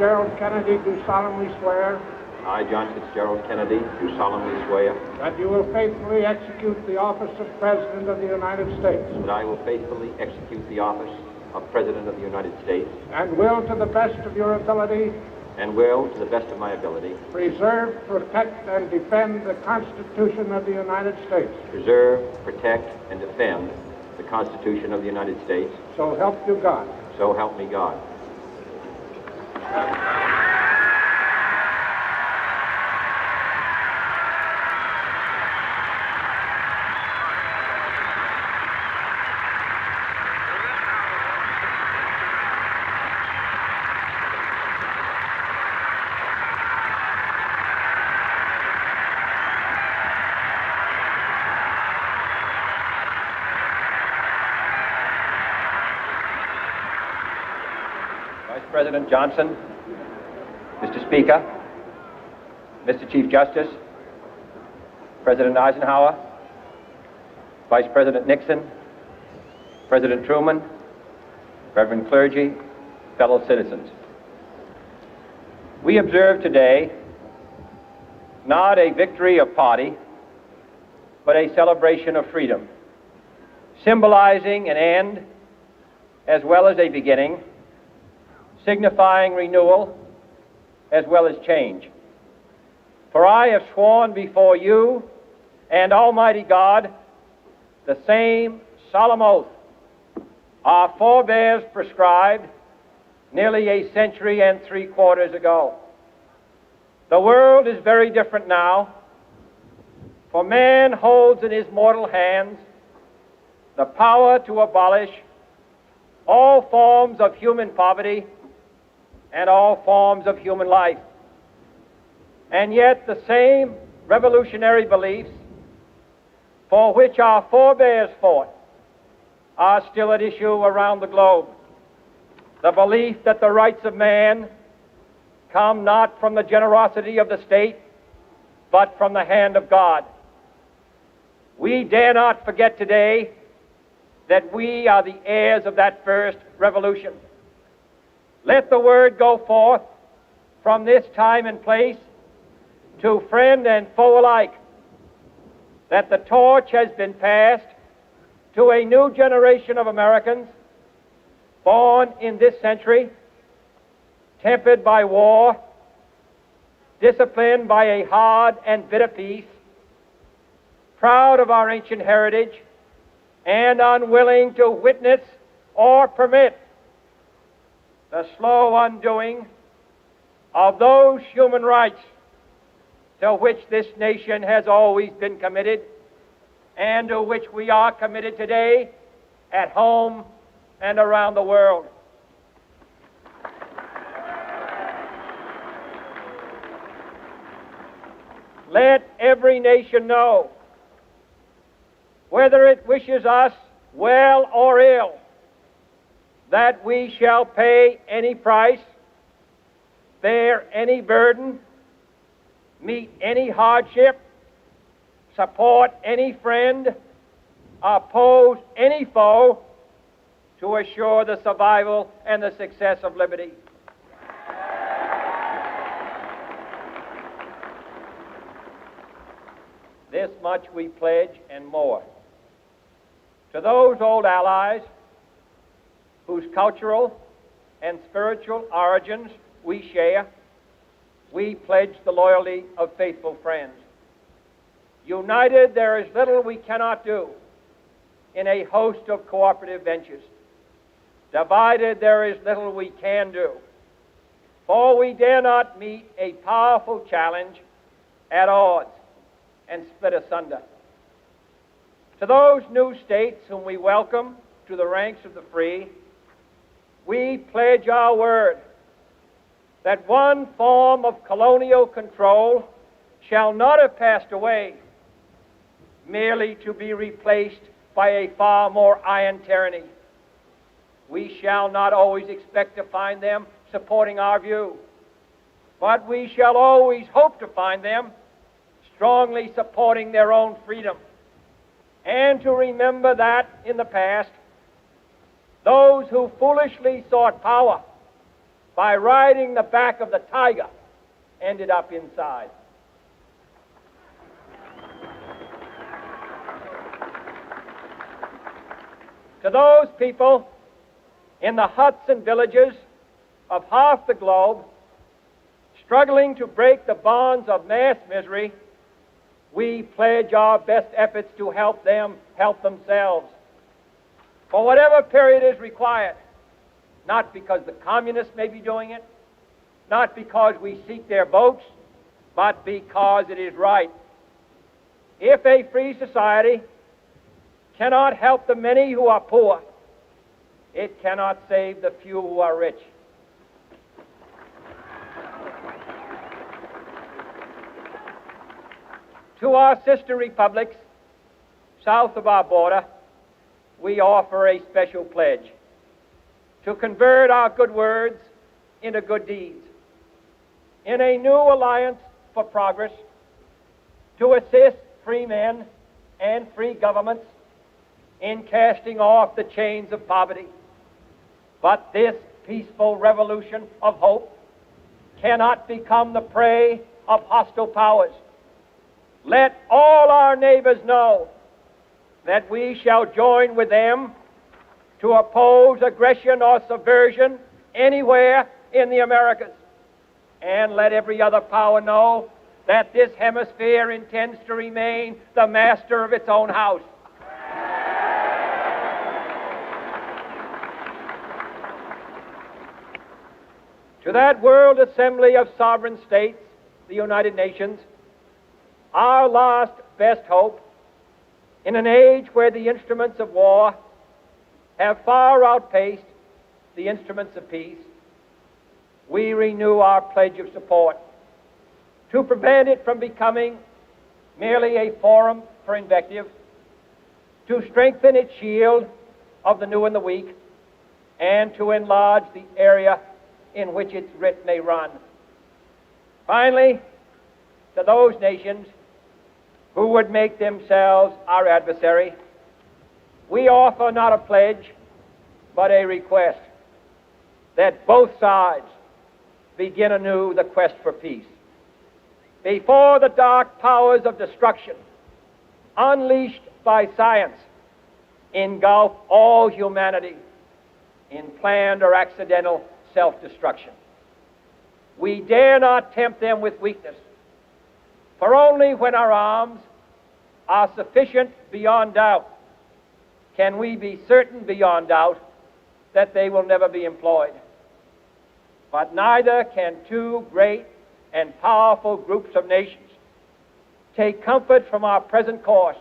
Fitzgerald Kennedy, do solemnly swear I, John Fitzgerald Kennedy, do solemnly swear that you will faithfully execute the office of President of the United States that I will faithfully execute the office of President of the United States and will, to the best of your ability, and will, to the best of my ability, preserve, protect, and defend the Constitution of the United States. preserve, protect, and defend the Constitution of the United States. So help you God. So help me God. Vice President Johnson, Mr. Speaker, Mr. Chief Justice, President Eisenhower, Vice President Nixon, President Truman, Reverend clergy, fellow citizens. We observe today not a victory of party, but a celebration of freedom, symbolizing an end as well as a beginning, signifying renewal as well as change. For I have sworn before you and Almighty God the same solemn oath our forebears prescribed nearly a century and 3/4 ago. The world is very different now, for man holds in his mortal hands the power to abolish all forms of human poverty and all forms of human life. And yet the same revolutionary beliefs for which our forebears fought are still at issue around the globe. The belief that the rights of man come not from the generosity of the state, but from the hand of God. We dare not forget today that we are the heirs of that first revolution. Let the word go forth from this time and place to friend and foe alike that the torch has been passed to a new generation of Americans born in this century, tempered by war, disciplined by a hard and bitter peace, proud of our ancient heritage, and unwilling to witness or permit the slow undoing of those human rights to which this nation has always been committed and to which we are committed today at home and around the world. Let every nation know, whether it wishes us well or ill, that we shall pay any price, bear any burden, meet any hardship, support any friend, oppose any foe to assure the survival and the success of liberty. This much we pledge and more. To those old allies whose cultural and spiritual origins we share, we pledge the loyalty of faithful friends. United, there is little we cannot do in a host of cooperative ventures. Divided, there is little we can do, for we dare not meet a powerful challenge at odds and split asunder. To those new states whom we welcome to the ranks of the free, we pledge our word that one form of colonial control shall not have passed away, merely to be replaced by a far more iron tyranny. We shall not always expect to find them supporting our view, but we shall always hope to find them strongly supporting their own freedom, and to remember that in the past, those who foolishly sought power by riding the back of the tiger, ended up inside. To those people in the huts and villages of half the globe, struggling to break the bonds of mass misery, we pledge our best efforts to help them help themselves for whatever period is required, not because the communists may be doing it, not because we seek their votes, but because it is right. If a free society cannot help the many who are poor, it cannot save the few who are rich. To our sister republics south of our border, we offer a special pledge to convert our good words into good deeds, in a new alliance for progress, to assist free men and free governments in casting off the chains of poverty. But this peaceful revolution of hope cannot become the prey of hostile powers. Let all our neighbors know that we shall join with them to oppose aggression or subversion anywhere in the Americas. And let every other power know that this hemisphere intends to remain the master of its own house. To that World Assembly of Sovereign States, the United Nations, our last best hope, in an age where the instruments of war have far outpaced the instruments of peace, we renew our pledge of support to prevent it from becoming merely a forum for invective, to strengthen its shield of the new and the weak, and to enlarge the area in which its writ may run. Finally, to those nations who would make themselves our adversary, we offer not a pledge, but a request that both sides begin anew the quest for peace. Before the dark powers of destruction, unleashed by science, engulf all humanity in planned or accidental self-destruction, we dare not tempt them with weakness, for only when our arms are sufficient beyond doubt can we be certain beyond doubt that they will never be employed. But neither can two great and powerful groups of nations take comfort from our present course,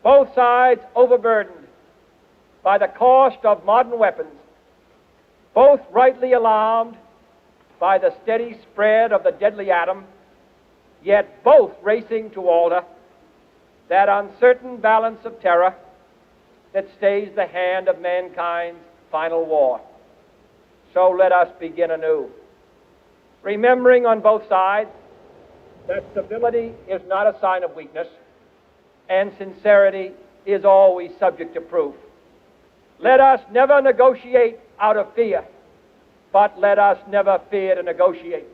both sides overburdened by the cost of modern weapons, both rightly alarmed by the steady spread of the deadly atom, yet both racing to alter that uncertain balance of terror that stays the hand of mankind's final war. So let us begin anew, remembering on both sides that stability is not a sign of weakness, and sincerity is always subject to proof. Let us never negotiate out of fear, but let us never fear to negotiate.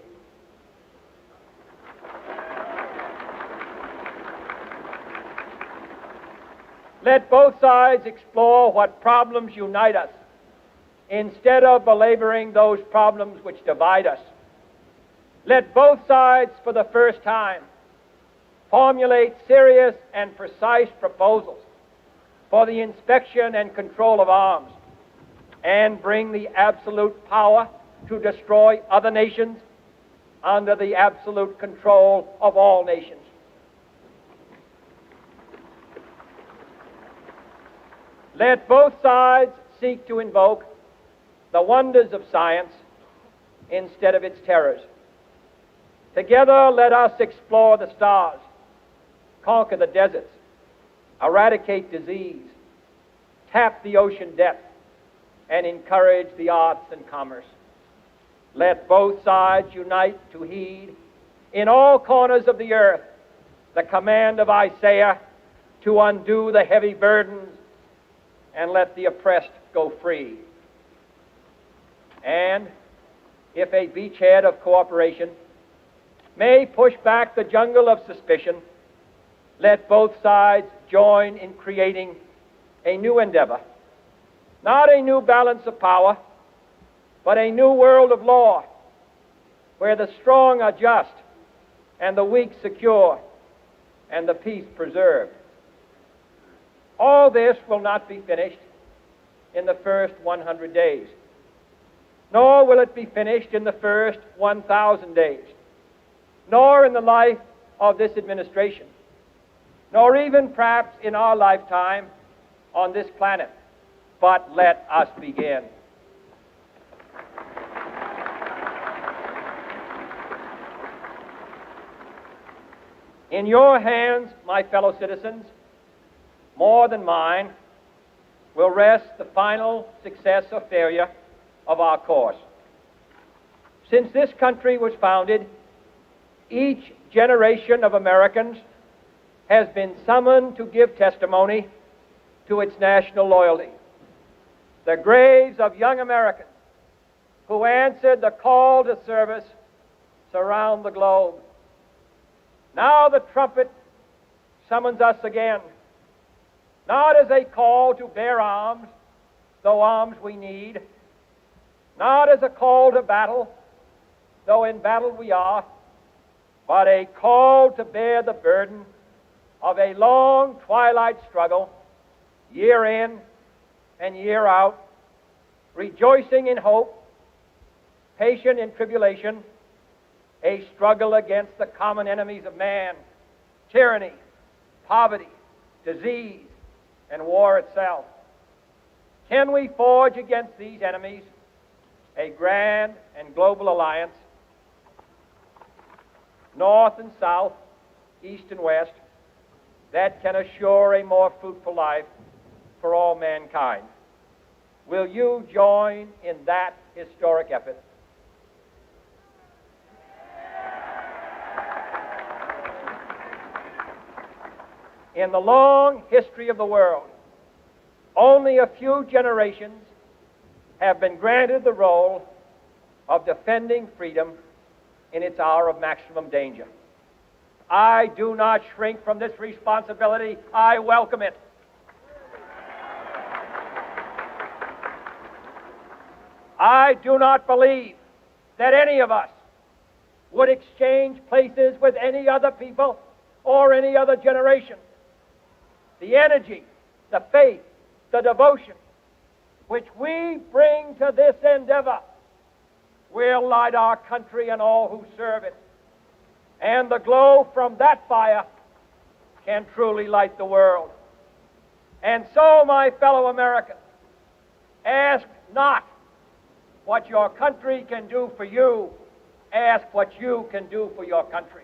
Let both sides explore what problems unite us, instead of belaboring those problems which divide us. Let both sides, for the first time, formulate serious and precise proposals for the inspection and control of arms, and bring the absolute power to destroy other nations under the absolute control of all nations. Let both sides seek to invoke the wonders of science instead of its terrors. Together, let us explore the stars, conquer the deserts, eradicate disease, tap the ocean depth, and encourage the arts and commerce. Let both sides unite to heed in all corners of the earth the command of Isaiah to undo the heavy burdens and let the oppressed go free. And if a beachhead of cooperation, may push back the jungle of suspicion, let both sides join in creating a new endeavor, not a new balance of power, but a new world of law, where the strong are just and the weak secure and the peace preserved. All this will not be finished in the first 100 days, nor will it be finished in the first 1,000 days, nor in the life of this administration, nor even perhaps in our lifetime on this planet. But let us begin. In your hands, my fellow citizens, more than mine, will rest the final success or failure of our course. Since this country was founded, each generation of Americans has been summoned to give testimony to its national loyalty. The graves of young Americans who answered the call to service surround the globe. Now the trumpet summons us again, not as a call to bear arms, though arms we need, not as a call to battle, though in battle we are, but a call to bear the burden of a long twilight struggle, year in and year out, rejoicing in hope, patient in tribulation, a struggle against the common enemies of man, tyranny, poverty, disease, and war itself. Can we forge against these enemies a grand and global alliance, north and south, east and west, that can assure a more fruitful life for all mankind? Will you join in that historic effort? In the long history of the world, only a few generations have been granted the role of defending freedom in its hour of maximum danger. I do not shrink from this responsibility. I welcome it. I do not believe that any of us would exchange places with any other people or any other generation. The energy, the faith, the devotion which we bring to this endeavor will light our country and all who serve it. And the glow from that fire can truly light the world. And so, my fellow Americans, ask not what your country can do for you, ask what you can do for your country.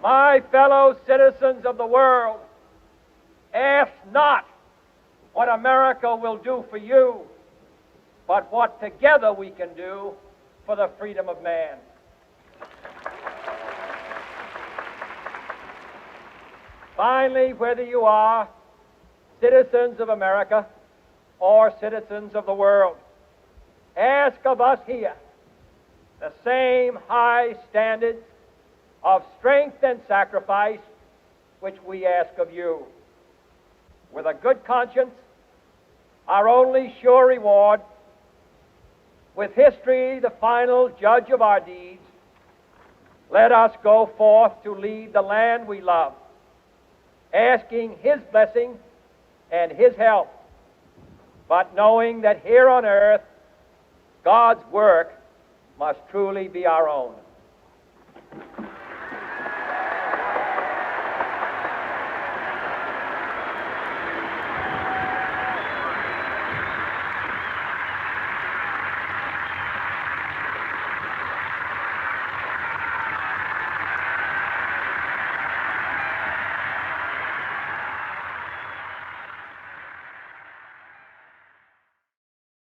My fellow citizens of the world, ask not what America will do for you, but what together we can do for the freedom of man. Finally, whether you are citizens of America or citizens of the world, ask of us here the same high standards of strength and sacrifice which we ask of you. With a good conscience, our only sure reward, with history the final judge of our deeds, let us go forth to lead the land we love, asking His blessing and His help, but knowing that here on earth God's work must truly be our own.